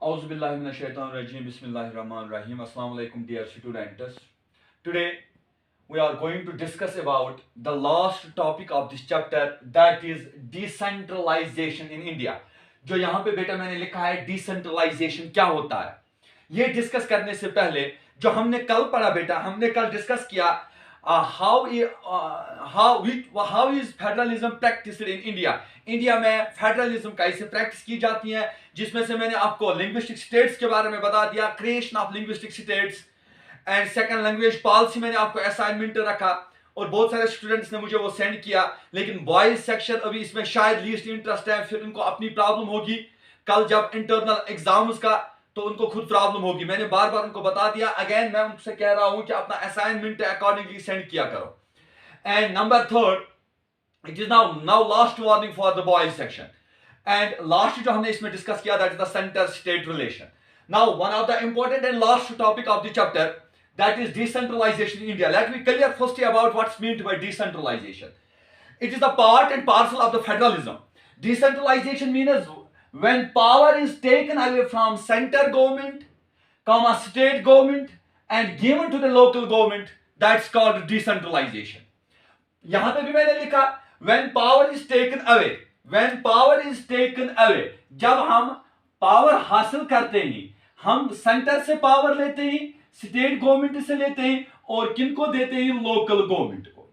Auzubillahiminash-shaytanir-rajim. Bismillahir-rahmanir-rahim. Assalamu alaikum, dear students. Today we are going to discuss about the last topic of this chapter, that is decentralization in India. जो यहाँ पे बेटा मैंने लिखा है decentralisation क्या होता है, ये डिस्कस करने से पहले जो हमने कल पढ़ा बेटा, हमने कल डिस्कस किया how is federalism practised in India. India में फेडरलिज्म कैसे प्रैक्टिस की जाती है, जिसमें से मैंने आपको लिंग्विस्टिक स्टेट्स के बारे में बता दिया, creation of linguistic states and second language policy मैंने आपको असाइनमेंट रखा और बहुत सारे स्टूडेंट्स ने मुझे वो सेंड किया. लेकिन बॉयज सेक्शन अभी इसमें शायद लीस्ट इंटरेस्ट है, फिर उनको अपनी प्रॉब्लम होगी कल जब इंटरनल एग्जाम्स का, तो उनको खुद प्रॉब्लम होगी. मैंने बार बार उनको बता दिया, अगेन मैं उनसे कह रहा हूं कि अपना असाइनमेंट अकॉर्डिंगली सेंड किया करो. And number third, it is now last warning for the boys section. And last जो हमने इसमें डिस्कस किया, that is the centre state relation. Now one of the important and last topic of the chapter, that is decentralization in India. Let me clear firstly about what's meant by decentralization. It is the part and parcel of the federalism. Decentralization means when power is taken away from center government, state government and given to the local government, that's called decentralization. यहां पे भी मैंने लिखा when power is taken away. When power is taken away, जब हम power हासिल करते हैं, हम सेंटर से पावर लेते हैं, स्टेट गवर्नमेंट से लेते हैं और किनको देते हैं, लोकल गवर्नमेंट को.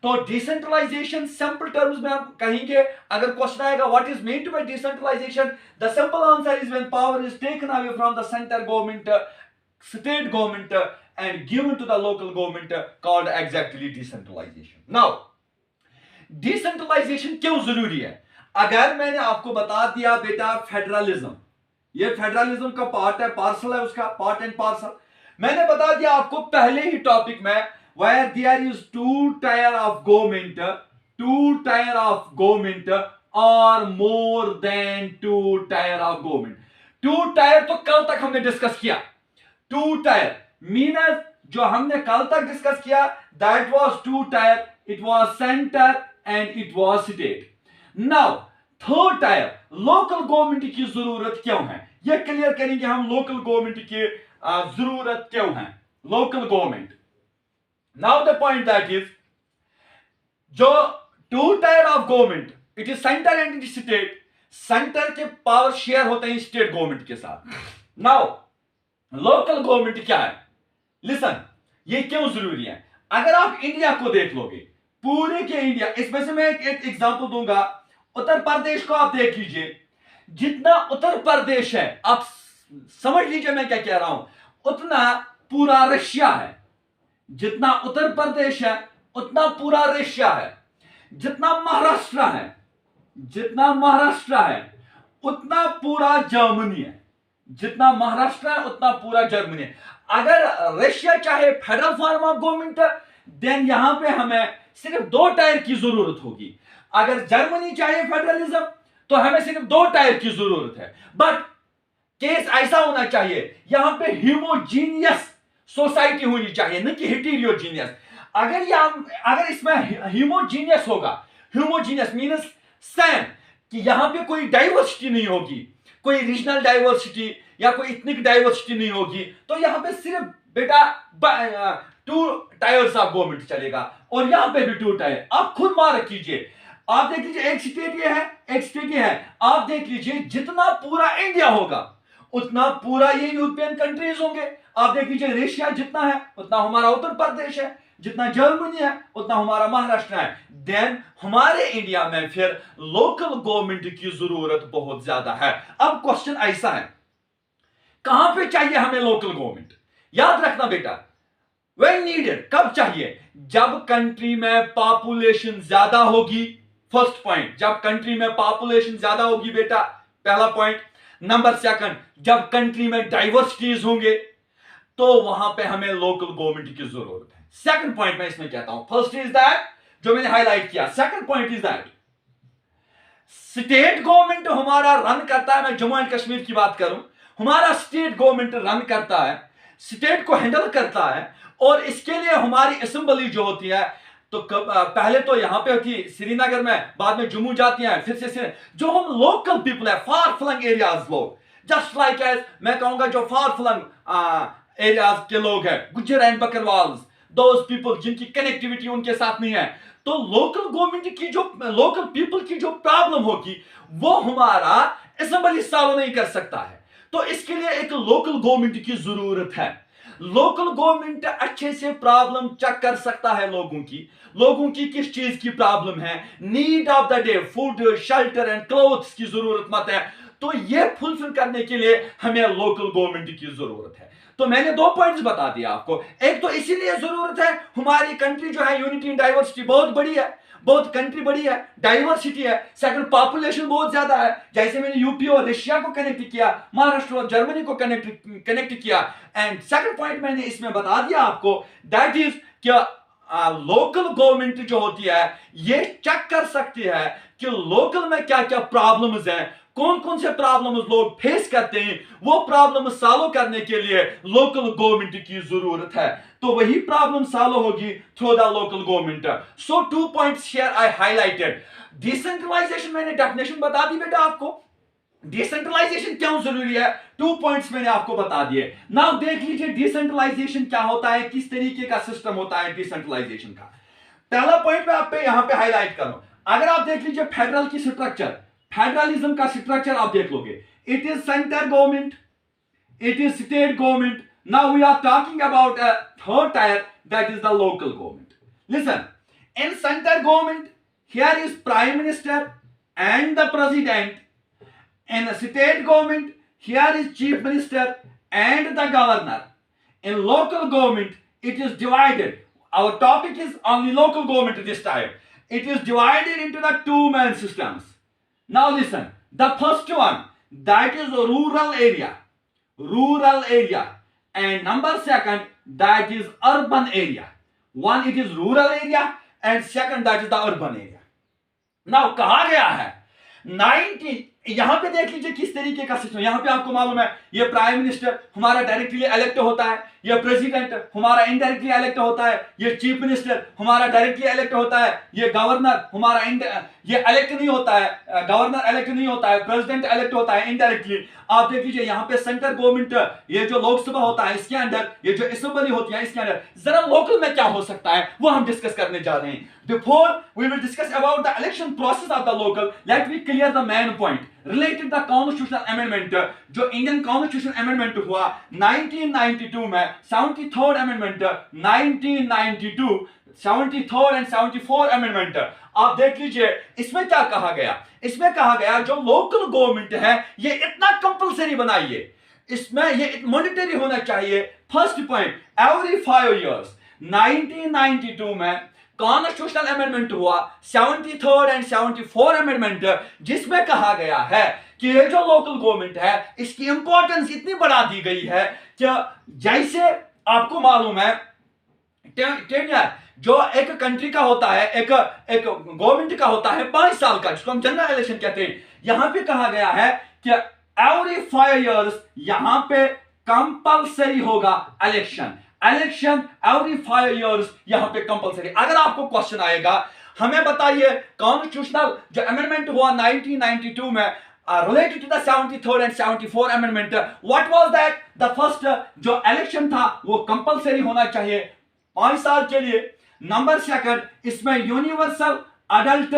तो डिसेंट्रलाइजेशन सिंपल टर्म्स में हम कहेंगे, अगर क्वेश्चन आएगा what is meant by decentralisation, the simple answer is when power is taken away from the centre government, state government and given to the local government, called exactly decentralisation. Now decentralisation क्यों जरूरी है? अगर मैंने आपको बता दिया बेटा federalism, ये फेडरलिज्म का पार्ट है, पार्सल है, उसका पार्ट एंड पार्सल. मैंने बता दिया आपको पहले ही टॉपिक में, where there is two tier of government or more than two tier of government. two tier तो कल तक हमने डिस्कस किया. two tier मीनस जो हमने कल तक डिस्कस किया, that was two tier, it was center and it was state. Now third tier local government की जरूरत क्यों है, ये क्लियर करेंगे हम. लोकल गवर्नमेंट की जरूरत क्यों है, local government. Now the point that is, जो two tier of government, it is centre and state. Centre के पावर शेयर होते हैं स्टेट गवर्नमेंट के साथ. नाउ लोकल गवर्नमेंट क्या है, लिसन, ये क्यों जरूरी है. अगर आप इंडिया को देख लोगे, पूरे के इंडिया, इसमें से मैं एक एग्जांपल दूंगा. उत्तर प्रदेश को आप देख लीजिए, जितना उत्तर प्रदेश है, आप समझ लीजिए मैं क्या कह रहा हूं, उतना पूरा रशिया है. जितना उत्तर प्रदेश है उतना पूरा रशिया है. जितना महाराष्ट्र है उतना पूरा जर्मनी है. जितना महाराष्ट्र है उतना पूरा जर्मनी है. अगर रशिया चाहे federal form of government, then यहां पे हमें सिर्फ दो टायर की जरूरत होगी. अगर जर्मनी चाहे फेडरलिज्म, तो हमें सिर्फ दो टायर की जरूरत है. बट केस ऐसा होना चाहिए, यहां पे ह्यूमोजीनियस सोसाइटी होनी चाहिए, न कि हेटेरोजीनियस. अगर इसमें ह्यूमोजीनियस होगा, ह्यूमोजीनियस मींस सेम, कि यहां पे कोई डाइवर्सिटी नहीं होगी, कोई रीजनल डाइवर्सिटी या कोई इथनिक डाइवर्सिटी नहीं होगी, तो यहां पे सिर्फ बेटा टू टायर्स ऑफ गवर्नमेंट चलेगा. और यहां पे भी टू टायर. आप खुद मार्क कीजिए, आप देख लीजिए, एक स्टेट ये है, एक स्टेट ये है. आप देख लीजिए, जितना पूरा इंडिया होगा उतना पूरा ये यूरोपियन कंट्रीज होंगे. आप देख लीजिए, रशिया जितना है उतना हमारा उत्तर प्रदेश है, जितना जर्मनी है उतना हमारा महाराष्ट्र है. देन हमारे इंडिया में फिर लोकल गवर्नमेंट की जरूरत बहुत ज्यादा है. अब क्वेश्चन ऐसा है, कहां पे चाहिए हमें लोकल गवर्नमेंट? याद रखना बेटा, व्हेन नीडेड, कब चाहिए? जब कंट्री में पॉपुलेशन ज्यादा होगी. फर्स्ट पॉइंट, जब कंट्री में पॉपुलेशन ज्यादा होगी बेटा, पहला पॉइंट. नंबर सेकंड, जब कंट्री में डाइवर्सिटीज होंगे, तो वहां पे हमें लोकल गवर्नमेंट की जरूरत है. सेकंड पॉइंट मैं इसमें कहता हूं, फर्स्ट इज दैट जो मैंने हाईलाइट किया. Second point is that state government हमारा रन करता है. मैं जम्मू एंड कश्मीर की बात करूं, हमारा स्टेट गवर्नमेंट रन करता है, स्टेट को हैंडल करता है. और इसके लिए हमारी असेंबली जो होती है, तो पहले तो यहां पे होती श्रीनगर में, बाद में जम्मू जाती हैं, फिर से जो हम लोकल पीपल है, फार फ्लंग एरियाज लोग, जस्ट लाइक एज मैं कहूंगा जो फार फ्लंग एरियाज के लोग हैं, Gujjar and Bakarwal, those people जिनकी कनेक्टिविटी उनके साथ नहीं है, तो लोकल गवर्नमेंट की जो लोकल पीपल की जो प्रॉब्लम होगी वो हमारा असेंबली सॉल्व नहीं कर सकता है। तो इसके लिए एक लोकल गवर्नमेंट की जरूरत है। लोकल गवर्नमेंट अच्छे से प्रॉब्लम चेक कर सकता है लोगों की किस चीज की प्रॉब्लम है, need of the day, food, shelter and clothes की जरूरत मत है, तो ये फुलफिल करने के लिए हमें लोकल गवर्नमेंट की जरूरत है। तो मैंने 2 पॉइंट्स बता दिया आपको। एक तो इसीलिए जरूरत है, हमारी कंट्री जो है यूनिटी इन डाइवर्सिटी बहुत बड़ी है, बहुत कंट्री बड़ी है, डाइवर्सिटी है। सेकंड, पॉपुलेशन बहुत ज्यादा है, जैसे मैंने यूपी और रशिया को कनेक्ट किया, महाराष्ट्र और जर्मनी को कनेक्ट किया। एंड सेकंड पॉइंट मैंने इसमें बता दिया आपको, दैट इज क्या लोकल गवर्नमेंट जो होती है ये चेक कर सकती है कि लोकल में क्या क्या प्रॉब्लम्स हैं, कौन कौन से प्रॉब्लम्स लोग फेस करते हैं, वो प्रॉब्लम सॉल्व करने के लिए लोकल गवर्नमेंट की जरूरत है। तो वही प्रॉब्लम सॉल्व होगी through the local government. So 2 points here I highlighted. Decentralisation मैंने डेफिनेशन बता दी बेटा आपको, डिसेंट्रलाइजेशन क्यों जरूरी है, 2 पॉइंट्स मैंने आपको बता दिए। नाउ देख लीजिए डिसेंट्रलाइजेशन क्या होता है, किस तरीके का सिस्टम होता है डिसेंट्रलाइजेशन का। पहला पॉइंट मैं आप पे यहां पे हाईलाइट कर रहा हूं। अगर आप देख लीजिए फेडरल की स्ट्रक्चर, फेडरलिज्म का स्ट्रक्चर आप देख लोगे, it is centre government, it is state government. Now we are talking about a third tier, that is the local government. Listen, in center government here is prime minister and the president. In state government here is chief minister and the governor. In local government it is divided. Our topic is only local government this time. It is divided into the 2 main systems. Now listen, the first one, that is rural area, and number second, that is urban area. One, it is rural area and second, that is the urban area. Now कहा गया है 90, यहां पे देख लीजिए किस तरीके का सिस्टम। यहां पे आपको मालूम है ये प्राइम मिनिस्टर हमारा डायरेक्टली इलेक्ट होता है, ये प्रेसिडेंट हमारा इनडायरेक्टली इलेक्ट होता है, ये चीफ मिनिस्टर हमारा डायरेक्टली इलेक्ट होता है, ये गवर्नर हमारा ये इलेक्ट नहीं होता है, गवर्नर इलेक्ट नहीं होता है, प्रेसिडेंट इलेक्ट होता है इनडायरेक्टली। आप देख लीजिए यहाँ पे सेंट्रल गवर्नमेंट, ये जो लोकसभा होता है इसके अंदर, ये जो असेंबली होती है इसके अंदर, जरा लोकल में क्या हो सकता है वो हम डिस्कस करने जा रहे हैं। Before we will discuss about the election process of the local, let me clear the main point related the constitutional amendment। जो इंडियन कॉन्स्टिट्यूशन अमेंडमेंट हुआ 1992 में, 73rd amendment 1992, 73rd and 74th amendment, आप देख लीजिए इसमें क्या कहा गया। इसमें कहा गया जो लोकल गवर्नमेंट है ये इतना कंपलसरी बनाइए, इसमें ये मॉनिटरी होना चाहिए। फर्स्ट पॉइंट, एवरी 5 years 1992 में कॉन्स्टिट्यूशनल अमेंडमेंट हुआ, 73rd एंड 74th अमेंडमेंट, जिसमें कहा गया है कि ये जो लोकल गवर्नमेंट है इसकी इंपॉर्टेंस इतनी बढ़ा दी गई है कि जैसे आपको मालूम है टेन्योर जो एक कंट्री का होता है, एक गवर्नमेंट का होता है 5 साल का, जिसको हम जनरल इलेक्शन कहते हैं। यहां पे कहा गया है कि एवरी 5 years यहां पे कंपलसरी होगा इलेक्शन एवरी 5 years यहां पे कंपलसरी। अगर आपको क्वेश्चन आएगा हमें बताइए कॉन्स्टिट्यूशनल जो अमेंडमेंट हुआ 1992 में related to the 73rd and 74th amendment, what was that? The first जो इलेक्शन था वो कंपलसरी होना चाहिए 5 साल के लिए। नंबर सेकंड, इसमें यूनिवर्सल अडल्ट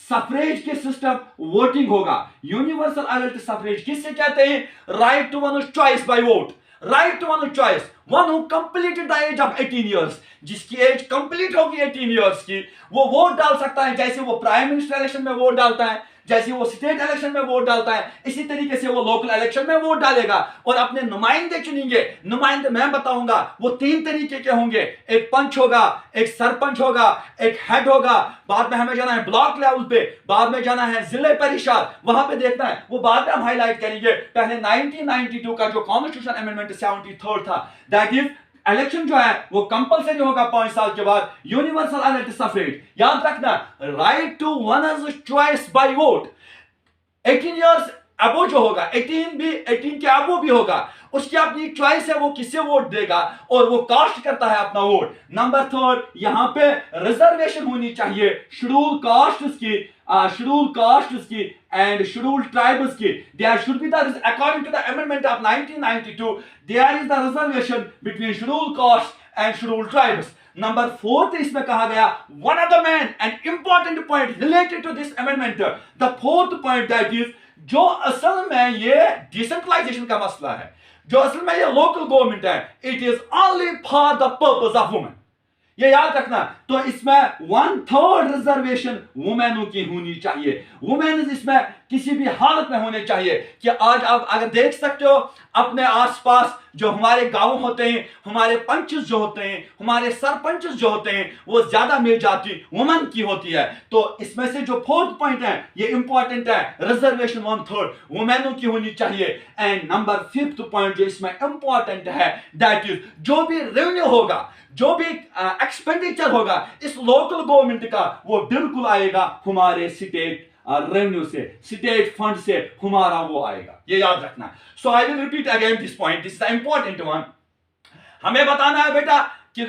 सफरेज के सिस्टम वोटिंग होगा। यूनिवर्सल अडल्ट सफरेज किससे कहते हैं? Right to one choice by vote, right to one choice, one who completed the age of 18 years, जिसकी एज कंप्लीट होगी 18 years की, वो वोट डाल सकता है। जैसे वो प्राइम मिनिस्टर इलेक्शन में वोट डालता है, जैसे वो स्टेट इलेक्शन में वोट डालता है, इसी तरीके से वो लोकल इलेक्शन में वोट डालेगा और अपने नुमाइंदे चुनेंगे। नुमाइंदे मैं बताऊंगा वो 3 तरीके के होंगे, एक पंच होगा, एक सरपंच होगा, एक हेड होगा, बाद में हमें जाना है ब्लॉक लेवल पे, बाद में जाना है जिले परिषद, वहां पे देखना है, वो बाद में हम हाईलाइट करेंगे। पहले 1992 का जो कॉन्स्टिट्यूशन अमेंडमेंट 73rd था, दैट इज इलेक्शन जो है वो कंपलसरी होगा 5 साल के बाद। यूनिवर्सल अडल्ट सफरेज, याद रखना, right to one's choice by vote. 18 years above जो होगा, 18 के अबो भी होगा, उसकी अपनी चॉइस है वो किसे वोट देगा और वो कास्ट करता है अपना वोट। नंबर 3, यहां पे रिजर्वेशन होनी चाहिए शेड्यूल कास्ट की, शेड्यूल कास्ट्स की एंड शेड्यूल ट्राइब्स की, there should be the according to the amendment of 1992 there is the reservation between schedule caste and schedule tribes. Number 4 इसमें कहा गया one of the main and important point related to this amendment, the 4th point that is जो असल में ये decentralisation का मसला है, जो असल में ये लोकल गवर्नमेंट है, it is only for the purpose of women. ये याद रखना. तो इसमें 1/3 रिजर्वेशन वुमेनों की होनी चाहिए. वुमेन इसमें किसी भी हालत में होने चाहिए. कि आज आप अगर देख सकते हो अपने आसपास जो हमारे गांव होते हैं, हमारे पंचेस जो होते हैं, हमारे सरपंचेस जो होते हैं, वो ज्यादा मेजॉरिटी वुमेन की होती है. तो इसमें से जो 4th पॉइंट है ये इंपॉर्टेंट है, रिजर्वेशन 1/3 वुमेनों की होनी चाहिए. एंड नंबर 5th पॉइंट जो इसमें इंपॉर्टेंट है दैट इज जो भी रेवेन्यू होगा, जो भी एक्सपेंडिचर होगा इस लोकल गवर्नमेंट का, वो बिल्कुल आएगा हमारे स्टेट रेवेन्यू से, स्टेट फंड से हमारा वो आएगा. ये याद रखना. So I will repeat again this point, this is the important one. हमें बताना है बेटा कि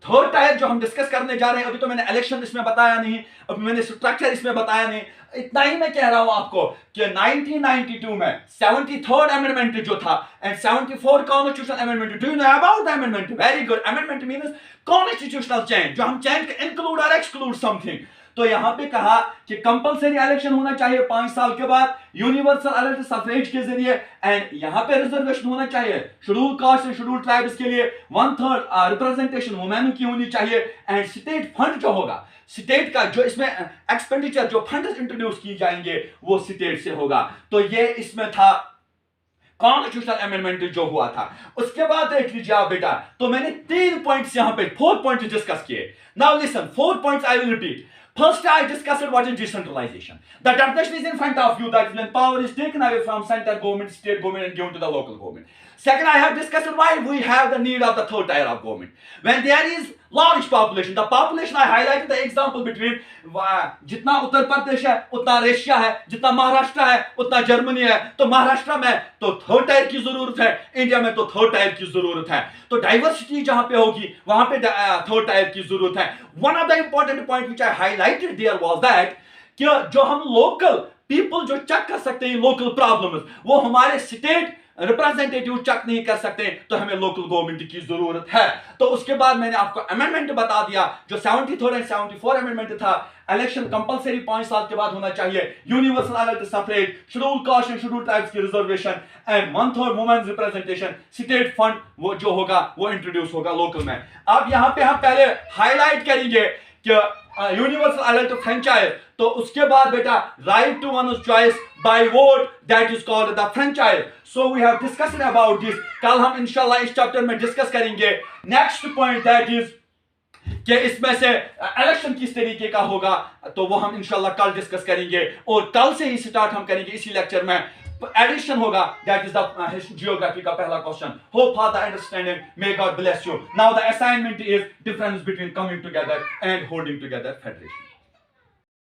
3rd टायर जो हम डिस्कस करने जा रहे हैं, अभी तो मैंने इलेक्शन इसमें बताया नहीं, अभी मैंने स्ट्रक्चर इसमें बताया नहीं. इतना ही मैं कह रहा हूं आपको कि 1992 में 73rd अमेंडमेंट जो था and 74 constitutional amendment, do you know about the amendment? Very good. Amendment means constitutional change, जो हम चेंज इंक्लूड और एक्सक्लूड समथिंग. तो यहां पे कहा कि कंपलसरी इलेक्शन होना चाहिए 5 साल के बाद, यूनिवर्सल इलेक्टेड सफरेज के जरिए, एंड यहां पे रिजर्वेशन होना चाहिए schedule caste and schedule tribes के लिए, 1/3 रिप्रेजेंटेशन वुमेन की होनी चाहिए. एंड स्टेट फंड जो होगा, स्टेट का जो इसमें एक्सपेंडिचर जो फंड इंट्रोड्यूस की जाएंगे वो स्टेट से होगा. तो ये इसमें था कॉन्स्टिट्यूशनल अमेंडमेंट जो हुआ था. उसके बाद देख लीजिए आप बेटा, तो मैंने 3 पॉइंट्स यहां पे 4 पॉइंट्स डिस्कस किए. Now listen, 4 points I will repeat. First, I discussed what is decentralization. The definition is in front of you, that is when power is taken away from central government, state government and given to the local government. Second, I have discussed why we have the need of the 3rd tier of government. When there is large population, the population, I highlighted the example between जितना उत्तर प्रदेश है उतना Russia है, जितना महाराष्ट्र है उतना Germany है. तो महाराष्ट्र में तो 3rd टायर की जरूरत है, इंडिया में तो 3rd टायर की जरूरत है. तो डाइवर्सिटी जहां पे होगी वहां पे 3rd टायर की जरूरत है. One of the important point which I highlighted there was that कि जो हम लोकल पीपल जो चेक कर सकते हैं लोकल प्रॉब्लम्स, वो हमारे स्टेट रिप्रेजेंटेटिव चेक नहीं कर सकते, तो हमें लोकल गवर्नमेंट की जरूरत है. तो उसके बाद मैंने आपको अमेंडमेंट बता दिया जो 73rd एंड 74 अमेंडमेंट था. इलेक्शन कंपलसरी 5 साल के बाद होना चाहिए, universal elected suffrage, scheduled caste and schedule tribes की reservation, and 1/3 women representation, state fund वो जो होगा वो इंट्रोड्यूस होगा लोकल में. अब यहां पे हम पहले हाईलाइट करेंगे कि यूनिवर्सल इलेक्टेड फ्रेंचाइज, तो उसके बाद बेटा right to one's choice by vote, that is called the franchise. So we have discussed about this. कल हम इंशाल्लाह इस चैप्टर में डिस्कस करेंगे. नेक्स्ट पॉइंट दैट इज कि इसमें से इलेक्शन किस तरीके का होगा, तो वो हम इंशाल्लाह कल डिस्कस करेंगे. और कल से ही स्टार्ट हम करेंगे इसी लेक्चर में. एडिशन होगा, दैट इज द जियोग्राफी का पहला question. Hope for the understanding, may God bless you. Now the assignment is difference between coming together and holding together federation.